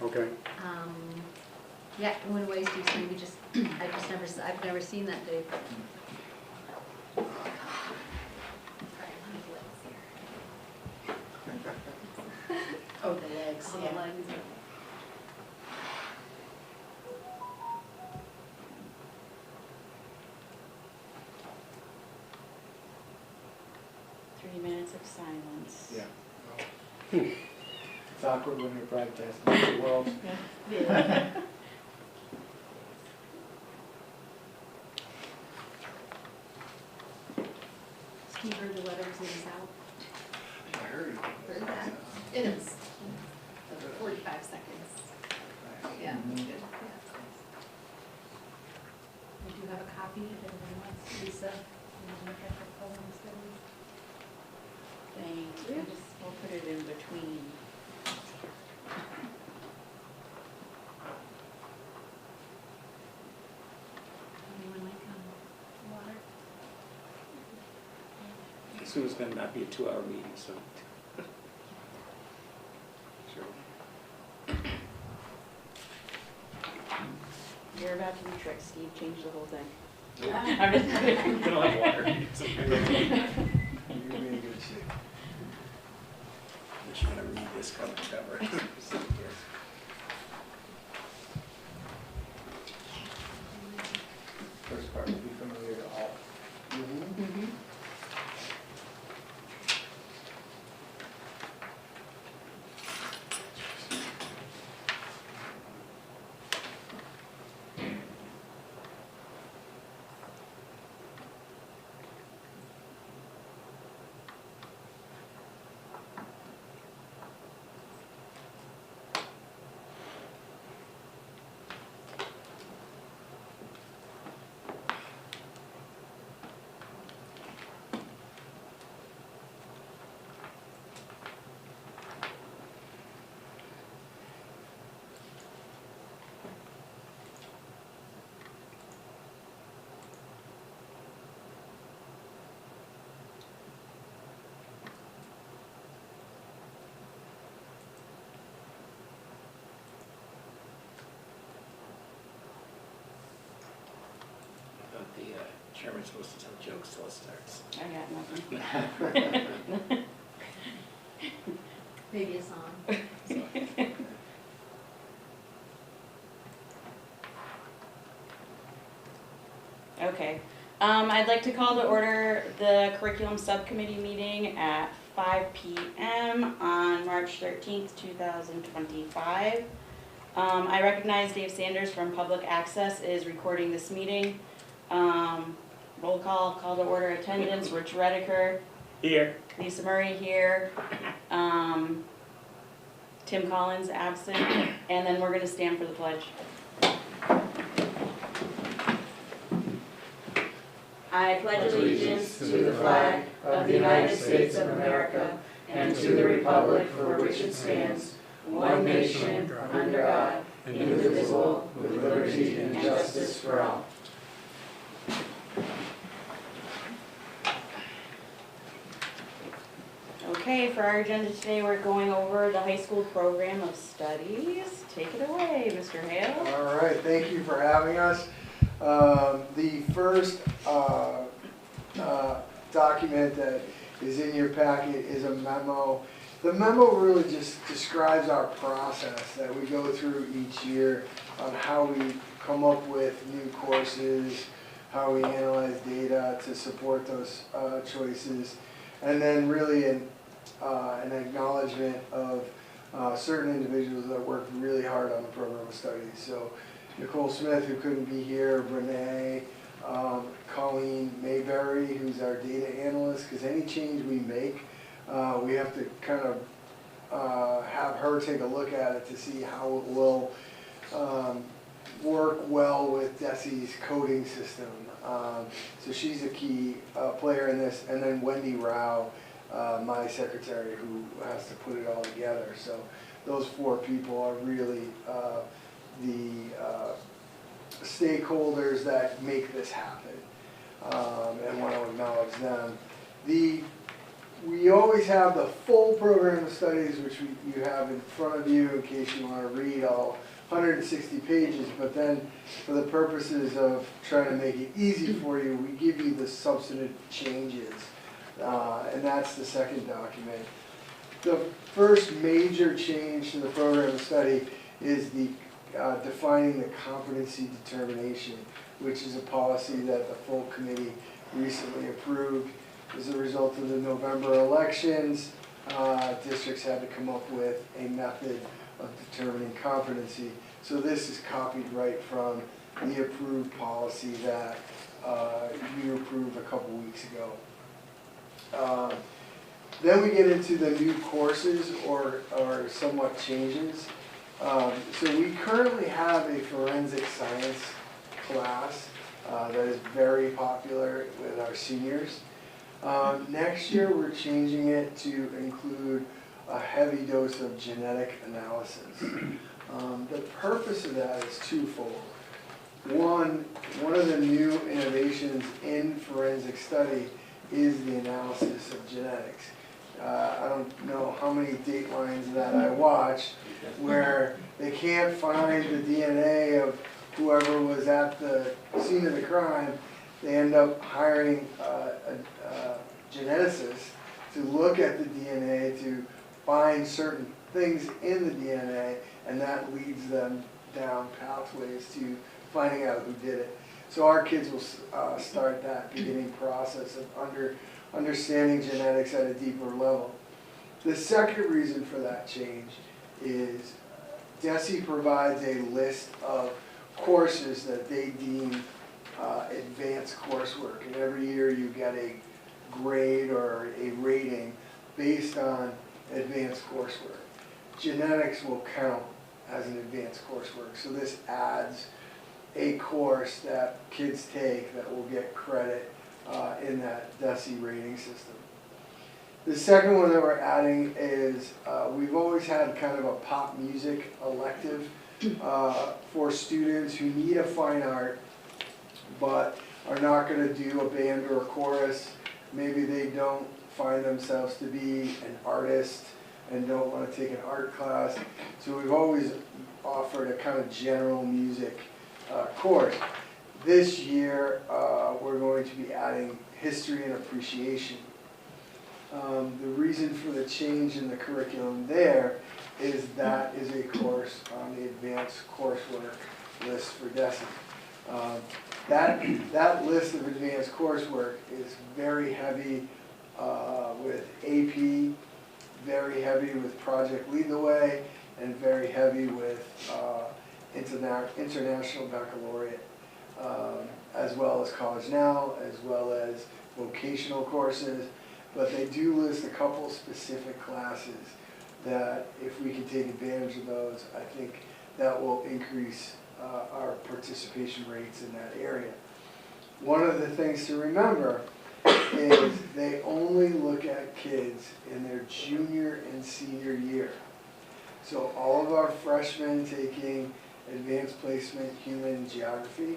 Okay. Yeah, it went away, Steve, so maybe just, I've never seen that, Dave. Oh, the legs, All the yeah. legs. 3 minutes of silence. Yeah. It's awkward when you're broadcasting the world. Yeah. Steve heard the weather was in the south. I heard. Heard that? It is. 45 seconds. Yeah, good. Yeah. We do have a copy if anyone wants. Lisa, you want to look at the program studies? Thank you. We'll put it in between. Anyone like water? This one's gonna not be a 2-hour meeting, so. Sure. You're about to be tricked, Steve. Change the whole thing. Yeah. I'm just kidding. We don't have water. You're gonna be in good shape. But you're gonna read this cover to cover. First part will be familiar to all. Mhm. The chairman's supposed to tell jokes till it starts. I got nothing. Maybe a song. Okay. I'd like to call to order the curriculum subcommittee meeting at 5 p.m. on March 13th, 2025. I recognize Dave Sanders from Public Access is recording this meeting. Roll call to order attendance, Rich Rediker, Here. Lisa Murray here, Tim Collins absent, and then we're gonna stand for the pledge. I pledge allegiance to the flag of the United States of America and to the republic for which it stands, one nation, under God, indivisible, with liberty and justice for all. Okay, for our agenda today, we're going over the high school program of studies. Take it away, Mr. Hale. All right, thank you for having us. The first document that is in your packet is a memo. The memo really just describes our process that we go through each year on how we come up with new courses, how we analyze data to support those choices, and then really an acknowledgement of certain individuals that worked really hard on the program of studies. So Nicole Smith, who couldn't be here, Renee, Colleen Mayberry, who's our data analyst, because any change we make, we have to kind of have her take a look at it to see how it will work well with DESI's coding system. So she's a key player in this, and then Wendy Rao, my secretary, who has to put it all together. So those 4 people are really the stakeholders that make this happen, and want to acknowledge them. The we always have the full program of studies, which you have in front of you in case you want to read all 160 pages, but then for the purposes of trying to make it easy for you, we give you the substantive changes, and that's the second document. The first major change to the program of study is the defining the competency determination, which is a policy that the full committee recently approved. As a result of the November elections, districts had to come up with a method of determining competency. So this is copied right from the approved policy that you approved a couple weeks ago. Then we get into the new courses or somewhat changes. So we currently have a forensic science class that is very popular with our seniors. Next year, we're changing it to include a heavy dose of genetic analysis. The purpose of that is twofold. One of the new innovations in forensic study is the analysis of genetics. I don't know how many Datelines that I watch where they can't find the DNA of whoever was at the scene of the crime. They end up hiring a geneticist to look at the DNA to find certain things in the DNA, and that leads them down pathways to finding out who did it. So our kids will start that beginning process of understanding genetics at a deeper level. The second reason for that change is DESE provides a list of courses that they deem advanced coursework, and every year you get a grade or a rating based on advanced coursework. Genetics will count as an advanced coursework, so this adds a course that kids take that will get credit in that DESE rating system. The second one that we're adding is we've always had kind of a pop music elective for students who need a fine art but are not going to do a band or a chorus. Maybe they don't find themselves to be an artist and don't want to take an art class. So we've always offered a kind of general music course. This year we're going to be adding history and appreciation. The reason for the change in the curriculum there is that is a course on the advanced coursework list for DESE. That list of advanced coursework is very heavy with AP, very heavy with Project Lead the Way, and very heavy with International Baccalaureate, as well as College Now, as well as vocational courses. But they do list a couple specific classes that if we can take advantage of those, I think that will increase our participation rates in that area. One of the things to remember is they only look at kids in their junior and senior year. So all of our freshmen taking advanced placement human geography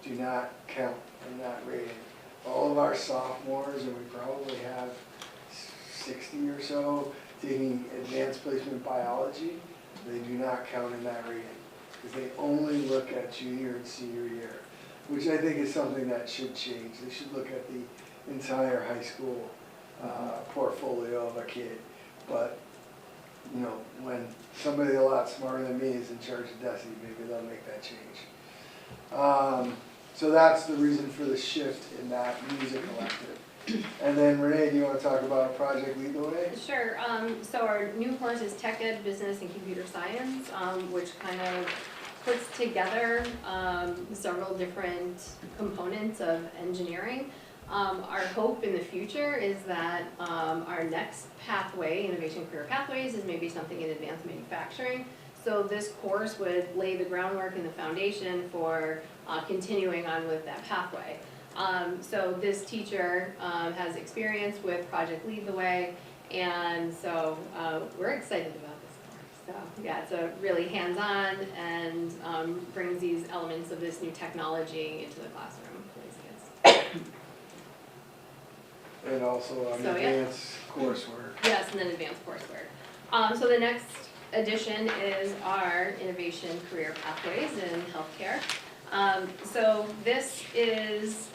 do not count in that rating. All of our sophomores, and we probably have 60 or so, taking advanced placement biology, they do not count in that rating, because they only look at junior and senior year, which I think is something that should change. They should look at the entire high school portfolio of a kid. But, you know, when somebody a lot smarter than me is in charge of DESE, maybe they'll make that change. So that's the reason for the shift in that music elective. And then Renee, do you want to talk about Project Lead the Way? Sure. So our new course is Tech Ed, Business, and Computer Science, which kind of puts together several different components of engineering. Our hope in the future is that our next pathway, Innovation Career Pathways, is maybe something in advanced manufacturing. So this course would lay the groundwork and the foundation for continuing on with that pathway. So this teacher has experience with Project Lead the Way, and so we're excited about this course. So yeah, it's a really hands-on and brings these elements of this new technology into the classroom for these kids. And also on So, yeah. advanced coursework. Yes, and then advanced coursework. So the next addition is our innovation career pathways in healthcare. So this is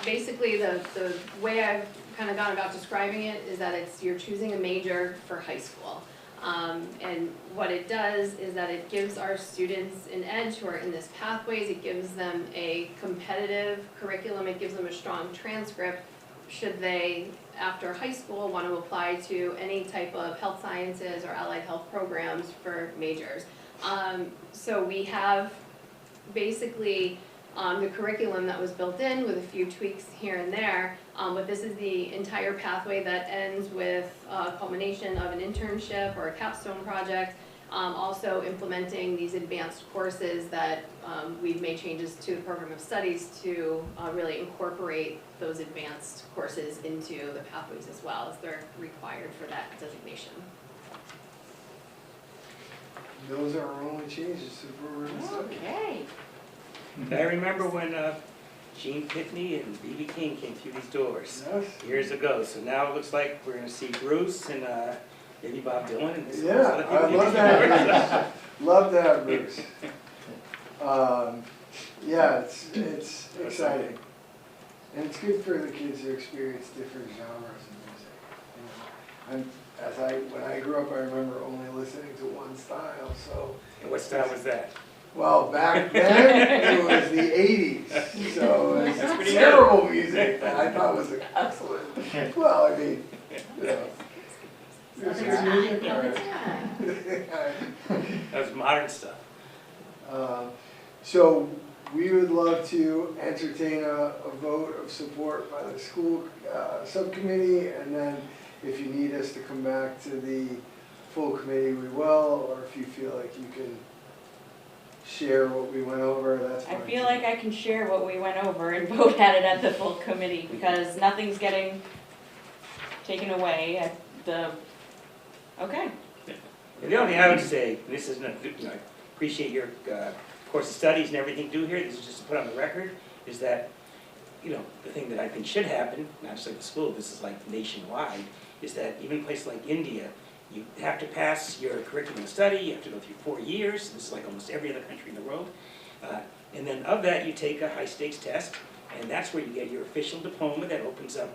basically the way I've kind of gone about describing it is that you're choosing a major for high school. And what it does is that it gives our students an edge who are in this pathways, it gives them a competitive curriculum, it gives them a strong transcript should they, after high school, want to apply to any type of health sciences or allied health programs for majors. So we have basically the curriculum that was built in with a few tweaks here and there, but this is the entire pathway that ends with a culmination of an internship or a capstone project, also implementing these advanced courses that we've made changes to the program of studies to really incorporate those advanced courses into the pathways as well, as they're required for that designation. Those are our only changes to the program of study. Okay. I remember when Gene Pitney and B.B. King came through these doors Yes. years ago. So now it looks like we're gonna see Bruce and maybe Bob Dylan and some Yeah, other people. I love that. Love that, Bruce. Yeah, it's exciting. And it's good for the kids to experience different genres of music. You know, when I grew up, I remember only listening to one style, so. And what style was that? Well, back then, it was the 80s, so it That's was pretty terrible music that I thought was excellent. Well, I mean, you know. There's good music, all right. That was modern stuff. So we would love to entertain a vote of support by the school subcommittee, and then if you need us to come back to the full committee, we will, or if you feel like you can share what we went over, that's fine. I feel like I can share what we went over and vote at it at the full committee, because nothing's getting taken away at the, okay. And the only thing I would say, and this is not, you know, I appreciate your course of studies and everything you do here, this is just to put on the record, is that, you know, the thing that I think should happen, not just like the school, this is like nationwide, is that even in places like India, you have to pass your curriculum of study, you have to go through 4 years, this is like almost every other country in the world, and then of that you take a high stakes test, and that's where you get your official diploma that opens up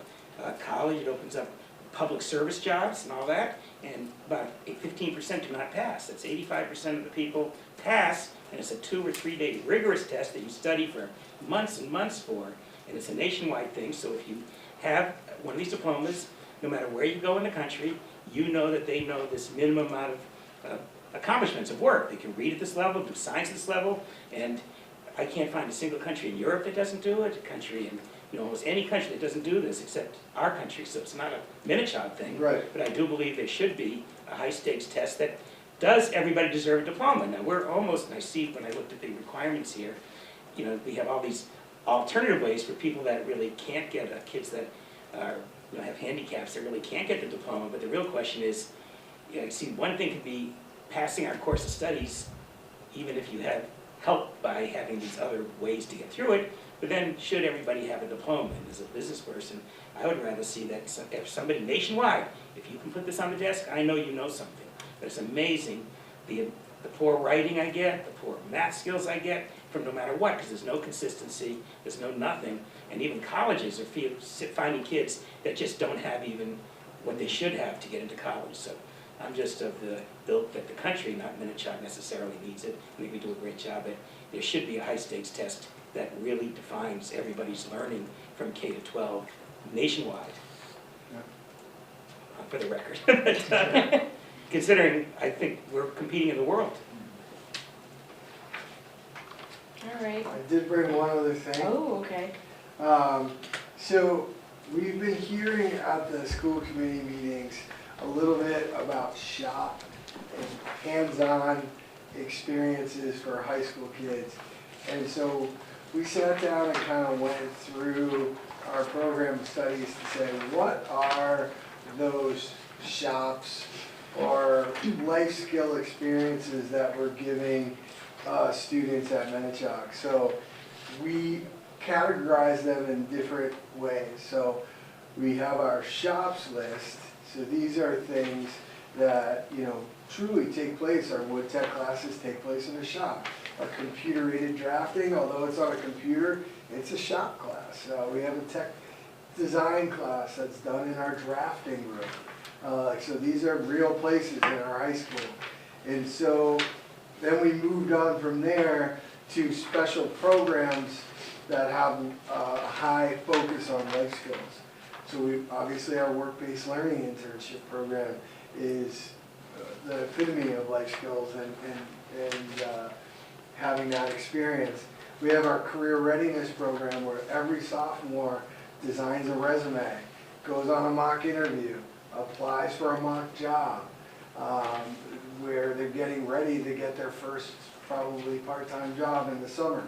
college, it opens up public service jobs and all that, and about 15% do not pass. That's 85% of the people pass, and it's a 2 or 3 day rigorous test that you study for months and months for, and it's a nationwide thing, so if you have one of these diplomas, no matter where you go in the country, you know that they know this minimum amount of accomplishments of work. They can read at this level, do science at this level, and I can't find a single country in Europe that doesn't do it, a country in, you know, almost any country that doesn't do this except our country, so it's not a minute-child thing. Right. But I do believe there should be a high-stakes test that does everybody deserve a diploma. Now, we're almost, and I see when I looked at the requirements here, you know, we have all these alternative ways for people that really can't get, kids that are, you know, have handicaps that really can't get the diploma, but the real question is, you know, see, one thing could be passing our course of studies, even if you have help by having these other ways to get through it, but then should everybody have a diploma? And as a business person, I would rather see that if somebody nationwide, if you can put this on the desk, I know you know something. But it's amazing the poor writing I get, the poor math skills I get from no matter what, because there's no consistency, there's no nothing. And even colleges are finding kids that just don't have even what they should have to get into college. So I'm just of the ilk that the country, not Minnetonka, necessarily needs it. I think we do a great job at, there should be a high stakes test that really defines everybody's learning from K to 12 nationwide. Yeah. For the record. But, considering, I think we're competing in the world. All right. I did bring one other thing. Oh, okay. So we've been hearing at the school committee meetings a little bit about shop and hands-on experiences for high school kids. And so we sat down and kind of went through our program of studies to say, what are those shops or life skill experiences that we're giving students at Minnetonka? So we categorize them in different ways. So we have our shops list, So these are things that, truly take place. Our wood tech classes take place in a shop. Our computer-aided drafting, although it's on a computer, it's a shop class. We have a tech design class that's done in our drafting room. So these are real places in our high school. And so then we moved on from there to special programs that have a high focus on life skills. So obviously our work-based learning internship program is the epitome of life skills and having that experience. We have our career readiness program where every sophomore designs a resume, goes on a mock interview, applies for a mock job, where they're getting ready to get their first probably part-time job in the summer.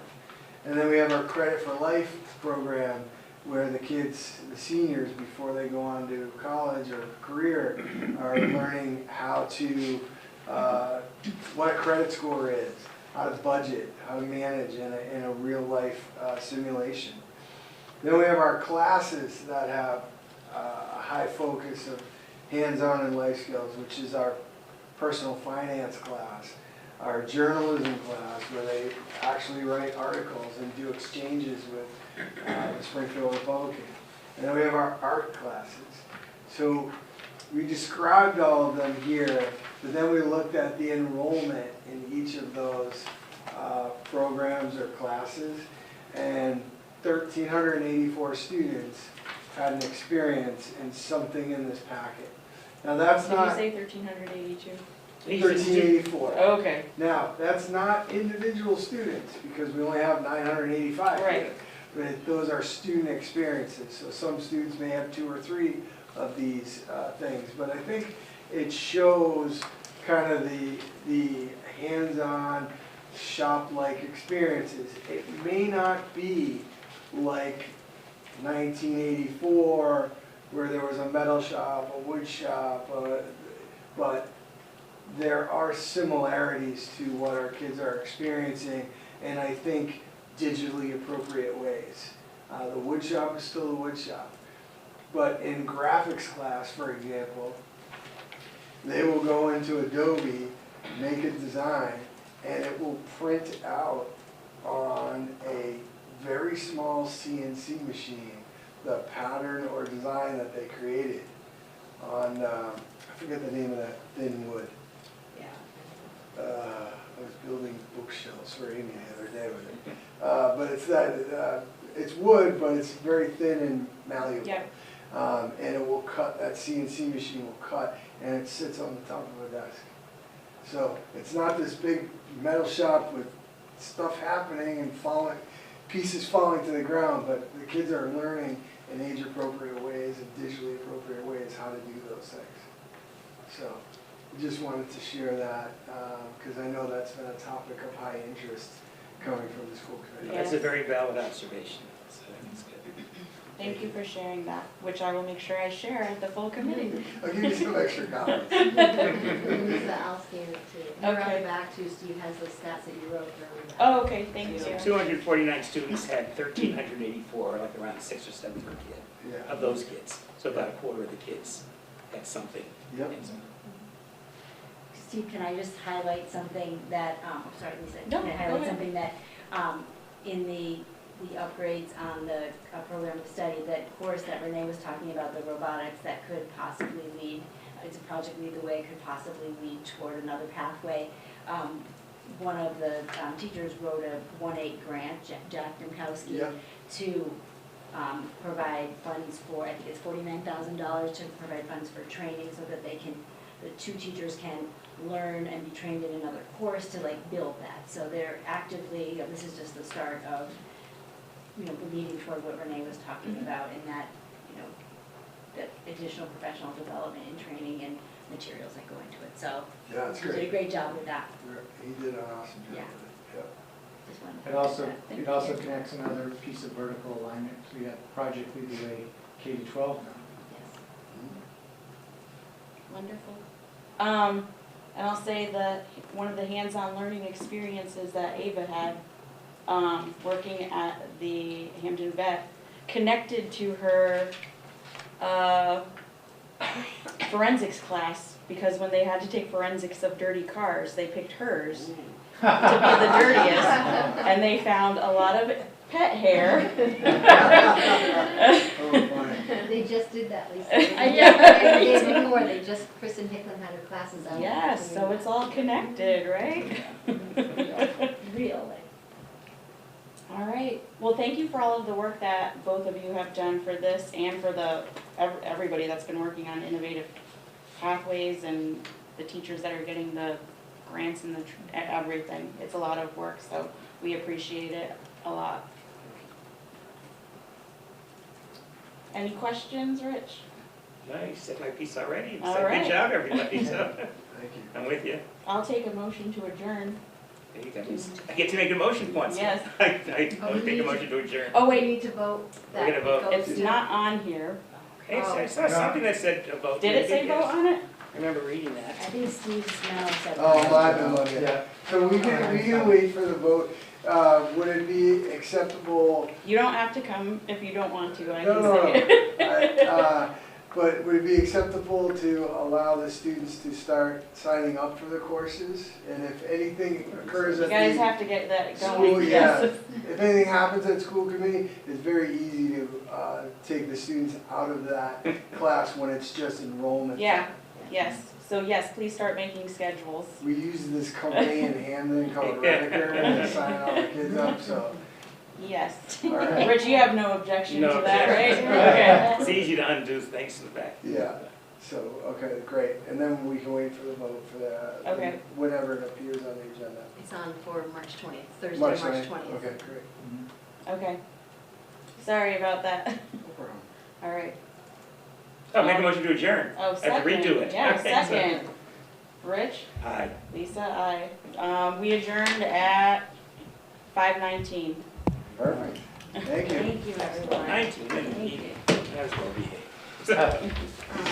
And then we have our Credit for Life program where the kids, the seniors, before they go on to college or career, are learning how to, what a credit score is, how to budget, how to manage in a real life simulation. Then we have our classes that have a high focus of hands-on and life skills, which is our personal finance class, our journalism class, where they actually write articles and do exchanges with the Springfield Republican. And then we have our art classes. So we described all of them here, but then we looked at the enrollment in each of those programs or classes, and 1,384 students had an experience in something in this packet. Now that's not... Did you say 1,382? 1,384. Okay. Now, that's not individual students, because we only have 985 here. Right. But those are student experiences, so some students may have 2 or 3 of these things. But I think it shows kind of the hands-on, shop-like experiences. It may not be like 1984, where there was a metal shop, a wood shop, but there are similarities to what our kids are experiencing, and I think digitally appropriate ways. The wood shop is still the wood shop. But in graphics class, for example, they will go into Adobe, make a design, and it will print out on a very small CNC machine the pattern or design that they created on, I forget the name of that thin wood. I was building bookshelves for Amy the other day with it. But it's that, it's wood, but it's very thin and malleable. Yep. And it will cut, that CNC machine will cut, and it sits on the top of a desk. So it's not this big metal shop with stuff happening and falling, pieces falling to the ground, but the kids are learning in age-appropriate ways and digitally appropriate ways how to do those things. So I just wanted to share that, because I know that's been a topic of high interest coming from the school committee. That's a very valid observation. So that's good. Thank you for sharing that, which I will make sure I share at the full committee. I'll give you some extra comments. Lisa, I'll scan it too. You're on Okay. the back too, Steve has the stats that you wrote for everybody. Oh, okay, thank you. 249 students had 1,384, like around 6 or 7 per kid, Yeah. of those kids. So about a quarter of the kids had something. Yep. Steve, can I just highlight something that, sorry Lisa, No, can I go highlight ahead. something that, in the upgrades on the program of study, that course that Renee was talking about, the robotics that could possibly lead, it's a project Lead the Way, could possibly lead toward another pathway. One of the teachers wrote a 1-8 grant, Jack Domkowski, Yep. to provide funds for, I think it's $49,000 to provide funds for training so that they can, the 2 teachers can learn and be trained in another course to like build that. So they're actively, this is just the start of, leading toward what Renee was talking about in that, that additional professional development and training and materials that go into it. So Yeah, that's he did a great. great job with that. He did an awesome job with Yeah. it. Yep. Just wanted to It point also, that out. it also connects another piece of vertical alignment. We have Project Lead the Way K-12 now. Yes. Wonderful. And I'll say that one of the hands-on learning experiences that Ava had, working at the Hampton Vet, connected to her forensics class, because when they had to take forensics of dirty cars, they picked hers to be the dirtiest, and they found a lot of pet hair. Oh, funny. They just did that, Lisa. Yeah. The day before, they just, Kristen Hicklin had her classes out. Yes, so it's all connected, right? Real, like. All right, well, thank you for all of the work that both of you have done for this and for everybody that's been working on innovative pathways and the teachers that are getting the grants and everything. It's a lot of work, so we appreciate it a lot. Any questions, Rich? Nice, said my piece already. All So right. good job, everybody, so, Thank you. I'm with you. I'll take a motion to adjourn. There you go. I get to make a motion once. Yes. I'll take a motion to adjourn. Oh, We wait, need to vote that. We're gonna vote. goes it's to- not on here. Hey, so I saw something that said a vote. Did it say vote on it? I remember reading I that. think Steve Snell said. Oh, my bad. Yeah. So we can wait for the vote. Would it be acceptable, You don't have to come if you don't want to, I No, can no, say it. but would it be acceptable to allow the students to start signing up for the courses? And if anything occurs You at guys the have to get that school, going. yeah, Yes. if anything happens at school committee, it's very easy to take the students out of that class when it's just enrollment. Yeah, yes, so yes, please start making schedules. We use this company in Hamden called Rediker to sign all the kids up, so. Yes. All right. Rich, you have no objection No to that, right? objection. Okay. It's easy to undo thanks to the back. Yeah, so, okay, great, and then we can wait for the vote for that. Okay. Whenever it appears on the agenda. It's on for March 20th, Thursday, March March 9th. 20th. Okay, great, Okay. Sorry about that. no problem. All right. Oh, make a motion to adjourn. Oh, I have to second. redo it. Yeah, Okay, so- second. Rich, Aye. Lisa, aye. We adjourned at 5:19. Perfect, thank you. Thank you, everyone. 19, Thank you. that was well behaved.